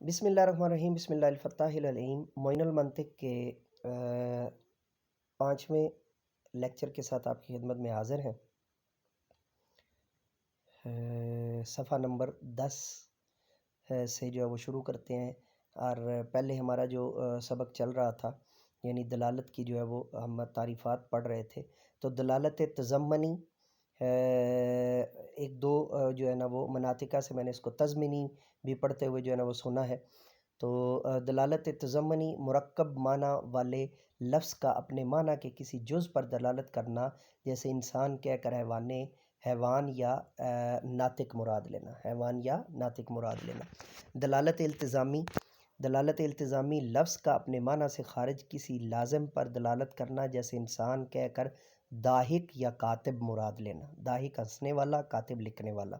बिस्मिल्लाहिर्रहमानिर्रहीम बिस्मिल्लाहिल-फ़त्ताहिल-अलीम। मोइन अल-मंतिक़ के 5वें लेक्चर के साथ आपकी खिदमत में हाज़िर हैं। सफ़ा नंबर 10 से जो है वो शुरू करते हैं। और पहले हमारा जो सबक चल रहा था, यानी दलालत की जो है वो हम तारीफ़ात पढ़ रहे थे। तो दलालत तज़म्मनी एक दो जो है ना वो मनातिका से मैंने इसको तज़मीनी भी पढ़ते हुए जो है ना वो सुना है। तो दलालत तज़म्मनी मुरक्कब माना वाले लफ्ज़ का अपने माना के किसी जुज़ पर दलालत करना, जैसे इंसान कह कर हैवान या नातिक मुराद लेना, हैवान या नातिक मुराद लेना। दलालत इल्तिज़ामी लफ्ज़ का अपने माना से खारिज किसी लाज़िम पर दलालत करना, जैसे इंसान कह कर दाहिक या कातिब मुराद लेना। दाहिक हंसने वाला, कातिब लिखने वाला।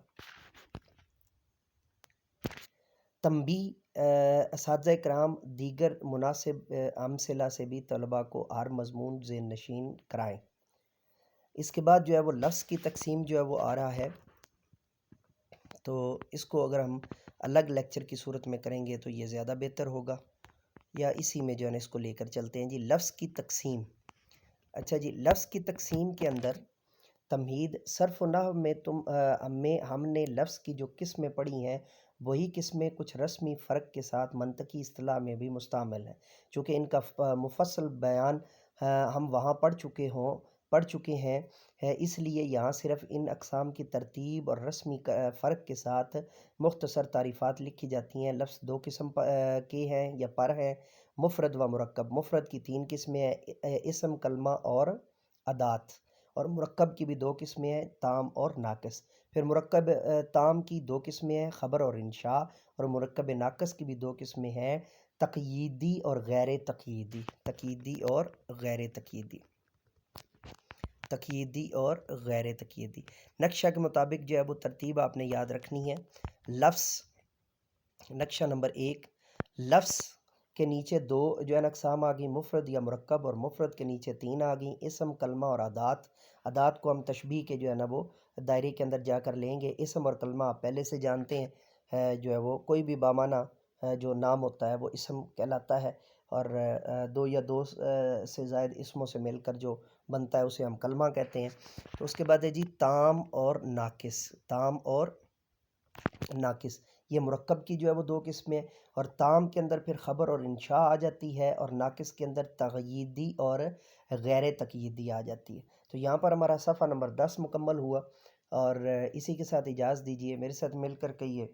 तंबी असातिज़ा इकराम दीगर मुनासिब अमसिला से भी तलबा को हर मज़मून ज़हन नशीन कराएँ। इसके बाद जो है वो लफ्ज़ की तकसीम जो है वो आ रहा है, तो इसको अगर हम अलग लेक्चर की सूरत में करेंगे तो ये ज़्यादा बेहतर होगा, या इसी में जो है ना इसको लेकर चलते हैं जी। लफ्ज़ की तकसीम। अच्छा जी, लफ्ज़ की तकसीम के अंदर तमहीद सर्फ़ व नहव में हमने लफ्ज़ की जो किस्में पढ़ी हैं, वही किस्में कुछ रस्मी फ़र्क के साथ मंतकी इस्तिलाह में भी मुस्तामिल हैं। चूँकि इनका मुफ़स्सल बयान हम वहाँ पढ़ चुके हैं, इसलिए यहाँ सिर्फ़ इन अक़साम की तरतीब और रस्मी फ़र्क के साथ मुख्तसर तारीफ़ात लिखी जाती हैं। लफ्ज़ दो किस्म के हैं या पर हैं, मुफ़रद व मुरक्कब। मुफ़रद की 3 किस्में हैं, इस्म, कलमा और अदात। और मुरक्कब की भी 2 किस्में हैं, ताम और नाक़िस। फिर मुरक्कब ताम की 2 किस्में हैं, ख़बर और इंशा। और मुरक्कब नाक़िस की भी 2 किस्में हैं, तक़यीदी और गैर तक़यीदी। तक़यीदी और गैर तक़यीदी। तक़यीदी और गैर तक़यीदी। नक्शा के मुताबिक जो है वो तरतीब आपने याद रखनी है। लफ्ज़ नक्शा नंबर 1, लफ्ज़ के नीचे 2 जो है ना अक़साम आ गई, मुफ़रद या मुरक्कब, और मुफ़रद के नीचे 3 आ गई, इस्म, कलमा और अदात। अदात को हम तशबीह के जो है ना वो दायरे के अंदर जाकर लेंगे। इस्म और कलमा आप पहले से जानते हैं, जो है वो कोई भी बामाना जो नाम होता है वो इस्म कहलाता है, और 2 या 2 से ज़ायद इस्मों से मिलकर जो बनता है उसे हम कलमा कहते हैं। तो उसके बाद है जी ताम और नाक़िस। ताम और नाक़िस, ये मुरक्कब की जो है वो 2 किस्में हैं, और ताम के अंदर फिर ख़बर और इंशा आ जाती है, और नाक़िस के अंदर तक़यीदी और गैर तक़यीदी आ जाती है। तो यहाँ पर हमारा सफ़ा नंबर 10 मुकम्मल हुआ, और इसी के साथ इजाज़त दीजिए। मेरे साथ मिलकर कहिए।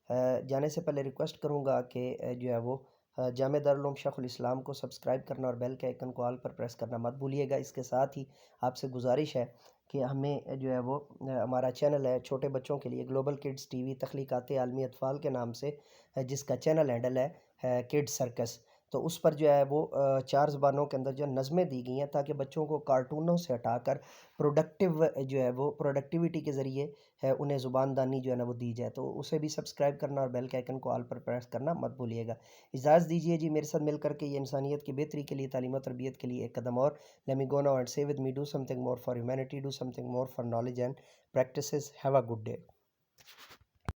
जाने से पहले रिक्वेस्ट करूँगा कि जो है वो जामिया दारुल उलूम शेखुल इस्लाम को सब्सक्राइब करना और बेल के आइकन को ऑल पर प्रेस करना मत भूलिएगा। इसके साथ ही आपसे गुजारिश है कि हमें जो है वो हमारा चैनल है छोटे बच्चों के लिए, ग्लोबल किड्स टीवी तख्लीक़ात आलमी अतफ़ाल के नाम से, जिसका चैनल हैंडल है किड्स सर्कस। तो उस पर जो है वो 4 ज़बानों के अंदर जो नज़में दी गई हैं, ताकि बच्चों को कार्टूनों से हटाकर जो है वो प्रोडक्टिविटी के ज़रिए है उन्हें ज़ुबानदानी जो है ना वो दी जाए। तो उसे भी सब्सक्राइब करना और बेल के आइकन को ऑल पर प्रेस करना मत भूलिएगा। इजाज़त दीजिए जी, मेरे साथ मिलकर के ये इंसानियत की बेहतरी के लिए, तालीम और तरबियत के लिए एक कदम और। Let me go now and say with me, do something more for humanity, do something more for knowledge and practices. Have a good day.